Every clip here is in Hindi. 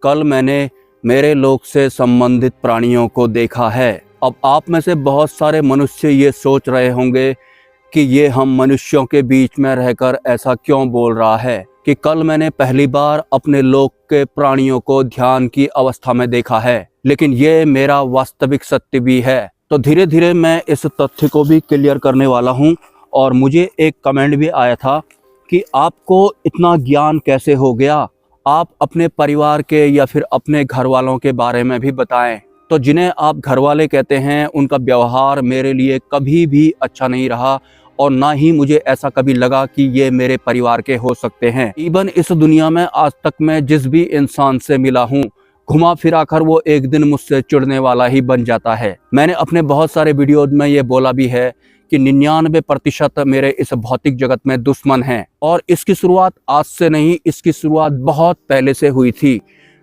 कल मैंने मेरे लोक से संबंधित प्राणियों को देखा है। अब आप में से बहुत सारे मनुष्य ये सोच रहे होंगे कि ये हम मनुष्यों के बीच में रहकर ऐसा क्यों बोल रहा है कि कल मैंने पहली बार अपने लोक के प्राणियों को ध्यान की अवस्था में देखा है, लेकिन ये मेरा वास्तविक सत्य भी है। तो धीरे धीरे मैं इस तथ्य को भी क्लियर करने वाला हूँ। और मुझे एक कमेंट भी आया था कि आपको इतना ज्ञान कैसे हो गया, आप अपने परिवार के या फिर अपने घर वालों के बारे में भी बताएं। तो जिन्हें आप घर वाले कहते हैं उनका व्यवहार मेरे लिए कभी भी अच्छा नहीं रहा और ना ही मुझे ऐसा कभी लगा कि ये मेरे परिवार के हो सकते हैं। इवन इस दुनिया में आज तक मैं जिस भी इंसान से मिला हूँ, घुमा फिरा कर वो एक दिन मुझसे चिढ़ने वाला ही बन जाता है। मैंने अपने बहुत सारे वीडियोज में ये बोला भी है कि 99% मेरे इस भौतिक जगत में दुश्मन हैं। और इसकी शुरुआत आज से नहीं, इसकी शुरुआत बहुत पहले से हुई थी,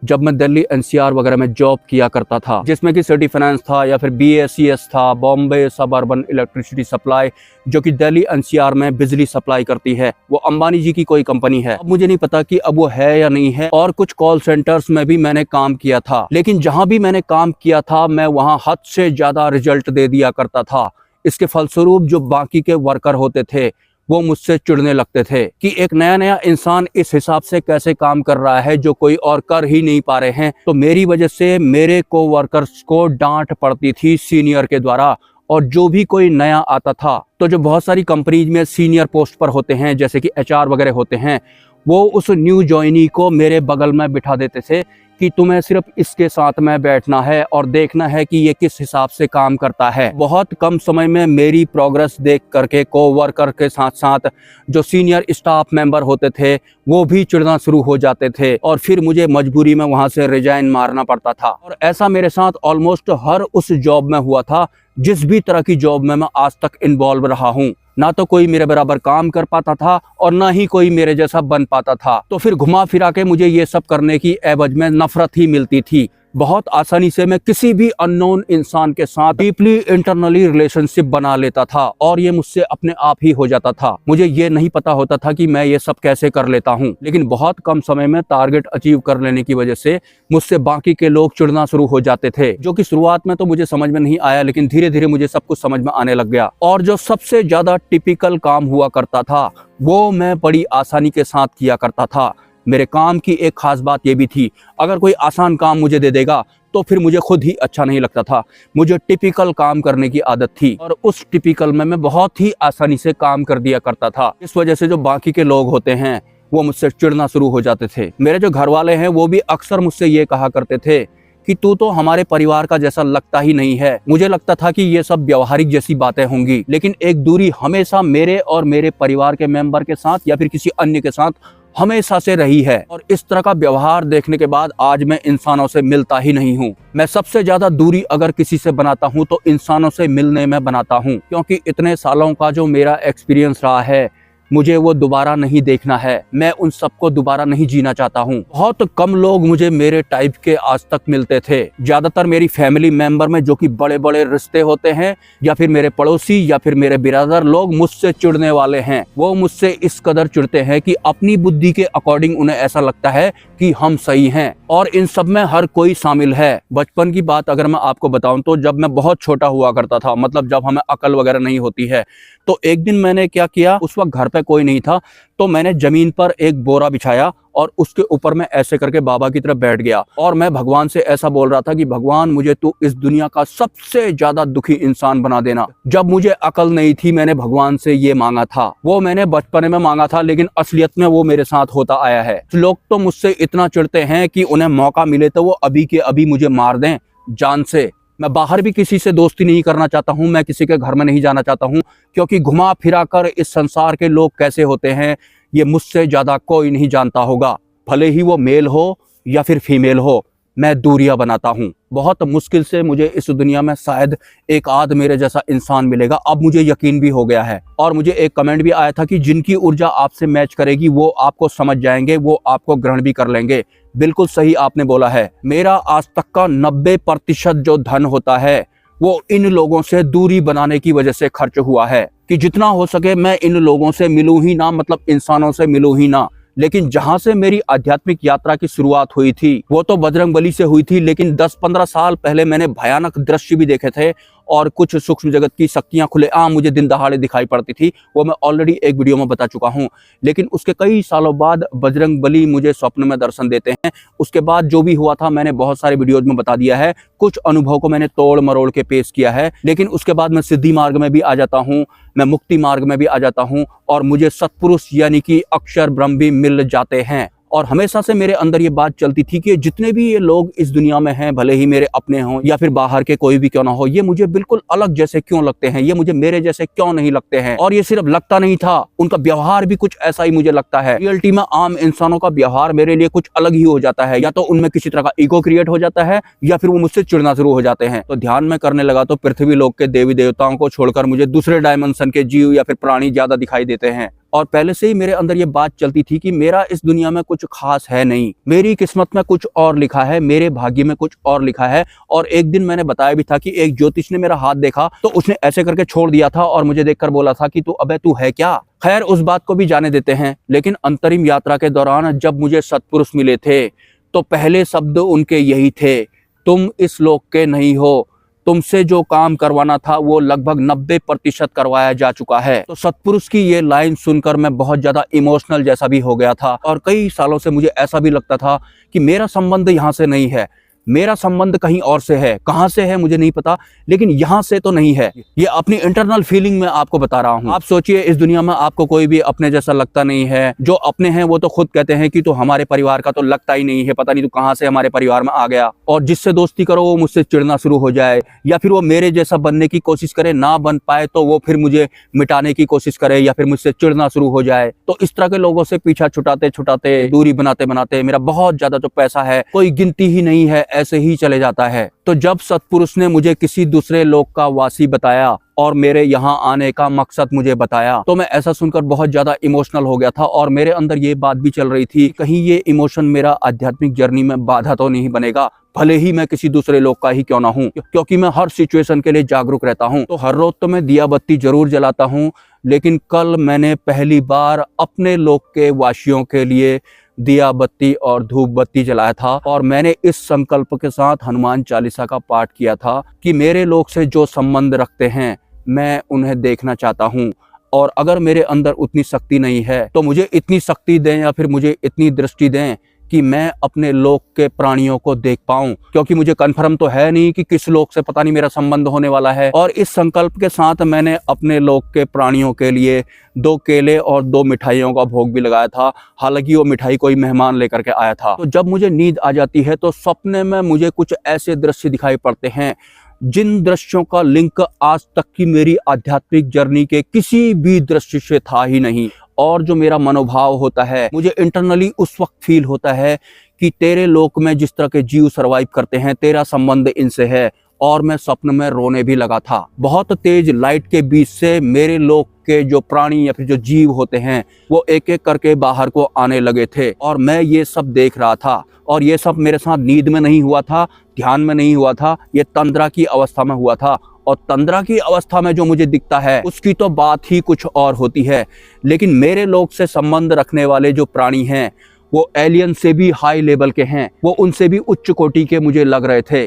जब मैं दिल्ली एनसीआर वगैरह में जॉब किया करता था, जिसमें कि सिटी फाइनेंस था या फिर BACS था, बॉम्बे सब अर्बन इलेक्ट्रिसिटी सप्लाई, जो कि दिल्ली एनसीआर में बिजली सप्लाई करती है। वो अंबानी जी की कोई कंपनी है। अब मुझे नहीं पता कि अब वो है या नहीं है। और कुछ कॉल सेंटर्स में भी मैंने काम किया था, लेकिन जहां भी मैंने काम किया था मैं वहां हद से ज्यादा रिजल्ट दे दिया करता था। इसके फलस्वरूप जो बाकी के वर्कर होते थे वो मुझसे चिढ़ने लगते थे कि एक नया नया इंसान इस हिसाब से कैसे काम कर रहा है जो कोई और कर ही नहीं पा रहे हैं। तो मेरी वजह से मेरे को वर्कर्स को डांट पड़ती थी सीनियर के द्वारा। और जो भी कोई नया आता था, तो जो बहुत सारी कंपनीज में सीनियर पोस्ट पर होते हैं जैसे कि HR वगैरह होते हैं, वो उस न्यू ज्वाइनी को मेरे बगल में बिठा देते थे कि तुम्हें सिर्फ इसके साथ में बैठना है और देखना है कि ये किस हिसाब से काम करता है। बहुत कम समय में मेरी प्रोग्रेस देख करके कोवर्कर के साथ साथ जो सीनियर स्टाफ मेंबर होते थे वो भी चिढ़ना शुरू हो जाते थे और फिर मुझे मजबूरी में वहां से रिजाइन मारना पड़ता था। और ऐसा मेरे साथ ऑलमोस्ट हर उस जॉब में हुआ था जिस भी तरह की जॉब में मैं आज तक इन्वॉल्व रहा हूँ। ना तो कोई मेरे बराबर काम कर पाता था और ना ही कोई मेरे जैसा बन पाता था। तो फिर घुमा फिरा के मुझे ये सब करने की एवज में नफरत ही मिलती थी। बहुत आसानी से मैं किसी भी अननोन इंसान के साथ डीपली इंटरनली रिलेशनशिप बना लेता था और ये मुझसे अपने आप ही हो जाता था। मुझे ये नहीं पता होता था कि मैं ये सब कैसे कर लेता हूँ, लेकिन बहुत कम समय में टारगेट अचीव कर लेने की वजह से मुझसे बाकी के लोग चिढ़ना शुरू हो जाते थे, जो कि शुरुआत में तो मुझे समझ में नहीं आया, लेकिन धीरे धीरे मुझे सब कुछ समझ में आने लग गया। और जो सबसे ज्यादा टिपिकल काम हुआ करता था वो मैं बड़ी आसानी के साथ किया करता था। मेरे काम की एक खास बात ये भी थी, अगर कोई आसान काम मुझे दे देगा तो फिर मुझे खुद ही अच्छा नहीं लगता था। मुझे टिपिकल काम करने की आदत थी और उस टिपिकल में मैं बहुत ही आसानी से काम कर दिया करता था। इस वजह से जो बाकी के लोग होते हैं वो मुझसे चिढ़ना शुरू हो जाते थे। मेरे जो घर वाले हैं वो भी अक्सर मुझसे ये कहा करते थे कि तू तो हमारे परिवार का जैसा लगता ही नहीं है। मुझे लगता था कि ये सब व्यवहारिक जैसी बातें होंगी, लेकिन एक दूरी हमेशा मेरे और मेरे परिवार के मेंबर के साथ या फिर किसी अन्य के साथ हमेशा से रही है। और इस तरह का व्यवहार देखने के बाद आज मैं इंसानों से मिलता ही नहीं हूँ। मैं सबसे ज्यादा दूरी अगर किसी से बनाता हूँ तो इंसानों से मिलने में बनाता हूँ, क्योंकि इतने सालों का जो मेरा एक्सपीरियंस रहा है मुझे वो दोबारा नहीं देखना है। मैं उन सबको दोबारा नहीं जीना चाहता हूँ। बहुत कम लोग मुझे मेरे टाइप के आज तक मिलते थे। ज्यादातर मेरी फैमिली मेंबर में जो कि बड़े बड़े रिश्ते होते हैं या फिर मेरे पड़ोसी या फिर मेरे बिरादर लोग मुझसे चिढ़ने वाले हैं। वो मुझसे इस कदर चिढ़ते हैं कि अपनी बुद्धि के अकॉर्डिंग उन्हें ऐसा लगता है कि हम सही हैं, और इन सब में हर कोई शामिल है। बचपन की बात अगर मैं आपको बताऊं तो जब मैं बहुत छोटा हुआ करता था, मतलब जब हमें अकल वगैरह नहीं होती है, तो एक दिन मैंने क्या किया, उस वक्त घर पे कोई नहीं था, तो मैंने जमीन पर एक बोरा बिछाया और उसके ऊपर मैं ऐसे करके बाबा की तरफ बैठ गया और मैं भगवान से ऐसा बोल रहा था कि भगवान मुझे तू इस दुनिया का सबसे ज्यादा दुखी इंसान बना देना। जब मुझे अकल नहीं थी मैंने भगवान से ये मांगा था, वो मैंने बचपन में मांगा था, लेकिन असलियत में वो मेरे साथ होता आया है। लोग तो मुझसे इतना चिढ़ते हैं कि उन्हें मौका मिले तो वो अभी के अभी मुझे मार दें जान से। मैं बाहर भी किसी से दोस्ती नहीं करना चाहता हूँ, मैं किसी के घर में नहीं जाना चाहता हूँ, क्योंकि घुमा फिरा कर इस संसार के लोग कैसे होते हैं ये मुझसे ज्यादा कोई नहीं जानता होगा। भले ही वो मेल हो या फिर फीमेल हो, मैं दूरियां बनाता हूँ। बहुत मुश्किल से मुझे इस दुनिया में शायद एक आध मेरे जैसा इंसान मिलेगा, अब मुझे यकीन भी हो गया है। और मुझे एक कमेंट भी आया था कि जिनकी ऊर्जा आपसे मैच करेगी वो आपको समझ जाएंगे, वो आपको ग्रहण भी कर लेंगे। बिल्कुल सही आपने बोला है। मेरा आज तक का 90% जो धन होता है वो इन लोगों से दूरी बनाने की वजह से खर्च हुआ है कि जितना हो सके मैं इन लोगों से मिलूं ही ना, मतलब इंसानों से मिलूं ही ना। लेकिन जहां से मेरी आध्यात्मिक यात्रा की शुरुआत हुई थी वो तो बजरंगबली से हुई थी, लेकिन 10-15 साल पहले मैंने भयानक दृश्य भी देखे थे और कुछ सूक्ष्म जगत की शक्तियां खुलेआम मुझे दिन दहाड़े दिखाई पड़ती थी। वो मैं ऑलरेडी एक वीडियो में बता चुका हूं। लेकिन उसके कई सालों बाद बजरंगबली मुझे स्वप्न में दर्शन देते हैं। उसके बाद जो भी हुआ था मैंने बहुत सारे वीडियोज में बता दिया है। कुछ अनुभव को मैंने तोड़ मरोड़ के पेश किया है, लेकिन उसके बाद मैं सिद्धि मार्ग में भी आ जाता हूँ, मैं मुक्ति मार्ग में भी आ जाता हूँ और मुझे सत्पुरुष यानी कि अक्षर ब्रह्म भी मिल जाते हैं। और हमेशा से मेरे अंदर ये बात चलती थी कि जितने भी ये लोग इस दुनिया में हैं, भले ही मेरे अपने हों या फिर बाहर के कोई भी क्यों ना हो, ये मुझे बिल्कुल अलग जैसे क्यों लगते हैं, ये मुझे मेरे जैसे क्यों नहीं लगते हैं। और ये सिर्फ लगता नहीं था, उनका व्यवहार भी कुछ ऐसा ही मुझे लगता है। रियलिटी में आम इंसानों का व्यवहार मेरे लिए कुछ अलग ही हो जाता है। या तो उनमें किसी तरह का ईगो क्रिएट हो जाता है या फिर वो मुझसे चिढ़ना शुरू हो जाते हैं। तो ध्यान में करने लगा तो पृथ्वी लोक के देवी देवताओं को छोड़कर मुझे दूसरे डायमेंशन के जीव या फिर प्राणी ज्यादा दिखाई देते हैं। और पहले से ही मेरे अंदर ये बात चलती थी कि मेरा इस दुनिया में कुछ खास है नहीं, मेरी किस्मत में कुछ और लिखा है, मेरे भाग्य में कुछ और लिखा है। और एक दिन मैंने बताया भी था कि एक ज्योतिष ने मेरा हाथ देखा तो उसने ऐसे करके छोड़ दिया था और मुझे देखकर बोला था कि तू है क्या। खैर, उस बात को भी जाने देते हैं। लेकिन अंतरिम यात्रा के दौरान जब मुझे सत्पुरुष मिले थे तो पहले शब्द उनके यही थे, तुम इस लोक के नहीं हो, तुमसे जो काम करवाना था वो लगभग 90% करवाया जा चुका है। तो सत्पुरुष की ये लाइन सुनकर मैं बहुत ज्यादा इमोशनल जैसा भी हो गया था और कई सालों से मुझे ऐसा भी लगता था कि मेरा संबंध यहाँ से नहीं है, मेरा संबंध कहीं और से है। कहां से है मुझे नहीं पता, लेकिन यहां से तो नहीं है। ये अपनी इंटरनल फीलिंग में आपको बता रहा हूं। आप सोचिए, इस दुनिया में आपको कोई भी अपने जैसा लगता नहीं है। जो अपने हैं वो तो खुद कहते हैं कि तू हमारे परिवार का तो लगता ही नहीं है, पता नहीं तू कहां से हमारे परिवार में आ गया। और जिससे दोस्ती करो वो मुझसे चिढ़ना शुरू हो जाए या फिर वो मेरे जैसा बनने की कोशिश करे, ना बन पाए तो वो फिर मुझे मिटाने की कोशिश करे या फिर मुझसे चिढ़ना शुरू हो जाए। तो इस तरह के लोगों से पीछा छुटाते छुटाते, दूरी बनाते बनाते मेरा बहुत ज्यादा जो पैसा है कोई गिनती ही नहीं है, ऐसे ही चले जाता है। तो जब सत्पुरुष ने मुझे किसी दूसरे लोक का वासी बताया और मेरे यहाँ आने का मकसद मुझे बताया तो मैं ऐसा सुनकर बहुत ज्यादा इमोशनल हो गया था। और मेरे अंदर ये बात भी चल रही थी, कहीं ये इमोशन मेरा आध्यात्मिक जर्नी में बाधा तो नहीं बनेगा, भले ही मैं किसी दूसरे लोक का ही क्यों ना हूँ, क्योंकि मैं हर सिचुएशन के लिए जागरूक रहता हूँ। तो हर रोज तो मैं दिया बत्ती जरूर जलाता हूँ, लेकिन कल मैंने पहली बार अपने लोक के वासियों के लिए दिया बत्ती और धूप बत्ती जलाया था। और मैंने इस संकल्प के साथ हनुमान चालीसा का पाठ किया था कि मेरे लोक से जो संबंध रखते हैं मैं उन्हें देखना चाहता हूँ। और अगर मेरे अंदर उतनी शक्ति नहीं है तो मुझे इतनी शक्ति दें या फिर मुझे इतनी दृष्टि दें कि मैं अपने लोक के प्राणियों को देख पाऊं, क्योंकि मुझे कंफर्म तो है नहीं कि किस लोक से पता नहीं मेरा संबंध होने वाला है। और इस संकल्प के साथ मैंने अपने लोक के प्राणियों के लिए 2 केले और 2 मिठाइयों का भोग भी लगाया था। हालांकि वो मिठाई कोई मेहमान लेकर के आया था। तो जब मुझे नींद आ जाती है तो सपने में मुझे कुछ ऐसे दृश्य दिखाई पड़ते हैं जिन दृश्यों का लिंक आज तक की मेरी आध्यात्मिक जर्नी के किसी भी दृश्य से था ही नहीं। और जो मेरा मनोभाव होता है, मुझे इंटरनली उस वक्त फील होता है कि तेरे लोक में जिस तरह के जीव सरवाइव करते हैं तेरा संबंध इनसे है। और मैं स्वप्न में रोने भी लगा था। बहुत तेज लाइट के बीच से मेरे लोक के जो प्राणी या फिर जो जीव होते हैं वो एक एक करके बाहर को आने लगे थे और मैं ये सब देख रहा था। और ये सब मेरे साथ नींद में नहीं हुआ था, ध्यान में नहीं हुआ था, ये तंद्रा की अवस्था में हुआ था। और तंद्रा की अवस्था में जो मुझे दिखता है उसकी तो बात ही कुछ और होती है। लेकिन मेरे लोक से संबंध रखने वाले जो प्राणी हैं वो एलियन से भी हाई लेवल के हैं, वो उनसे भी उच्च कोटि के मुझे लग रहे थे।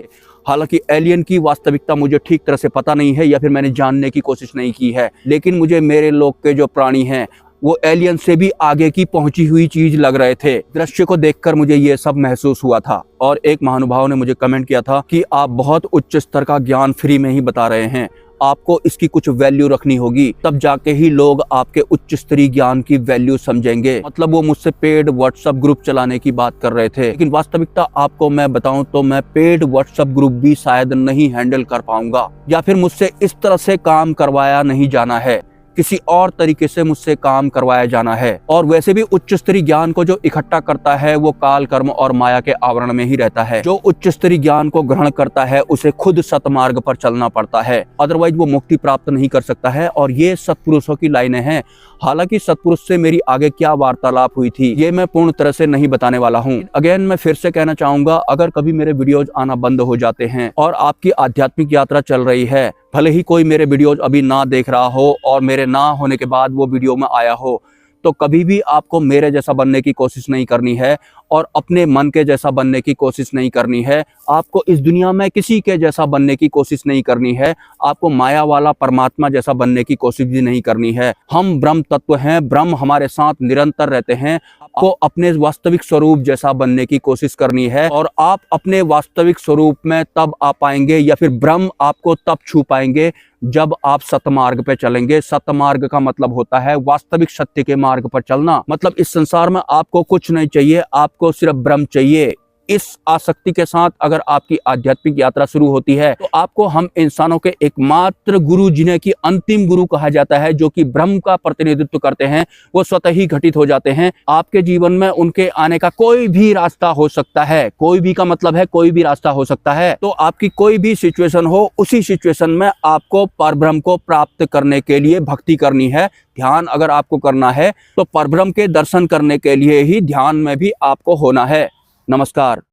हालांकि एलियन की वास्तविकता मुझे ठीक तरह से पता नहीं है या फिर मैंने जानने की कोशिश नहीं की है, लेकिन मुझे मेरे लोक के जो प्राणी हैं वो एलियन से भी आगे की पहुंची हुई चीज लग रहे थे। दृश्य को देखकर मुझे ये सब महसूस हुआ था। और एक महानुभाव ने मुझे कमेंट किया था कि आप बहुत उच्च स्तर का ज्ञान फ्री में ही बता रहे हैं, आपको इसकी कुछ वैल्यू रखनी होगी, तब जाके ही लोग आपके उच्च स्तरीय ज्ञान की वैल्यू समझेंगे। मतलब वो मुझसे पेड व्हाट्सएप ग्रुप चलाने की बात कर रहे थे, लेकिन वास्तविकता आपको मैं बताऊं तो मैं पेड व्हाट्सएप ग्रुप भी शायद नहीं हैंडल कर पाऊंगा, या फिर मुझसे इस तरह से काम करवाया नहीं जाना है, किसी और तरीके से मुझसे काम करवाया जाना है। और वैसे भी उच्च स्तरीय ज्ञान को जो इकट्ठा करता है वो काल कर्म और माया के आवरण में ही रहता है। जो उच्च स्तरीय ज्ञान को ग्रहण करता है उसे खुद सतमार्ग पर चलना पड़ता है, अदरवाइज वो मुक्ति प्राप्त नहीं कर सकता है। और ये सत्पुरुषों की लाइनें हैं। हालांकि सत्पुरुष से मेरी आगे क्या वार्तालाप हुई थी ये मैं पूर्ण तरह से नहीं बताने वाला हूँ। अगेन मैं फिर से कहना चाहूंगा, अगर कभी मेरे वीडियोज आना बंद हो जाते हैं और आपकी आध्यात्मिक यात्रा चल रही है, भले ही कोई मेरे वीडियोज अभी ना देख रहा हो और मेरे ना होने के बाद वो वीडियो में आया हो, तो कभी भी आपको मेरे जैसा बनने की कोशिश नहीं करनी है और अपने मन के जैसा बनने की कोशिश नहीं करनी है। आपको इस दुनिया में किसी के जैसा बनने की कोशिश नहीं करनी है। आपको माया वाला परमात्मा जैसा बनने की कोशिश भी नहीं करनी है। हम ब्रह्म तत्व हैं, ब्रह्म हमारे साथ निरंतर रहते हैं। आपको अपने वास्तविक स्वरूप जैसा बनने की कोशिश करनी है और आप अपने वास्तविक स्वरूप में तब आ पाएंगे या फिर ब्रह्म आपको तब छू पाएंगे जब आप सतमार्ग पे चलेंगे। सतमार्ग का मतलब होता है वास्तविक सत्य के मार्ग पर चलना। मतलब इस संसार में आपको कुछ नहीं चाहिए, आपको सिर्फ ब्रह्म चाहिए। इस आसक्ति के साथ अगर आपकी आध्यात्मिक यात्रा शुरू होती है तो आपको हम इंसानों के एकमात्र गुरु, जिन्हें कि अंतिम गुरु कहा जाता है, जो कि ब्रह्म का प्रतिनिधित्व करते हैं, वो स्वतः ही घटित हो जाते हैं। आपके जीवन में उनके आने का कोई भी रास्ता हो सकता है। कोई भी का मतलब है कोई भी रास्ता हो सकता है। तो आपकी कोई भी सिचुएशन हो, उसी सिचुएशन में आपको परब्रह्म को प्राप्त करने के लिए भक्ति करनी है। ध्यान अगर आपको करना है तो परब्रह्म के दर्शन करने के लिए ही ध्यान में भी आपको होना है। नमस्कार।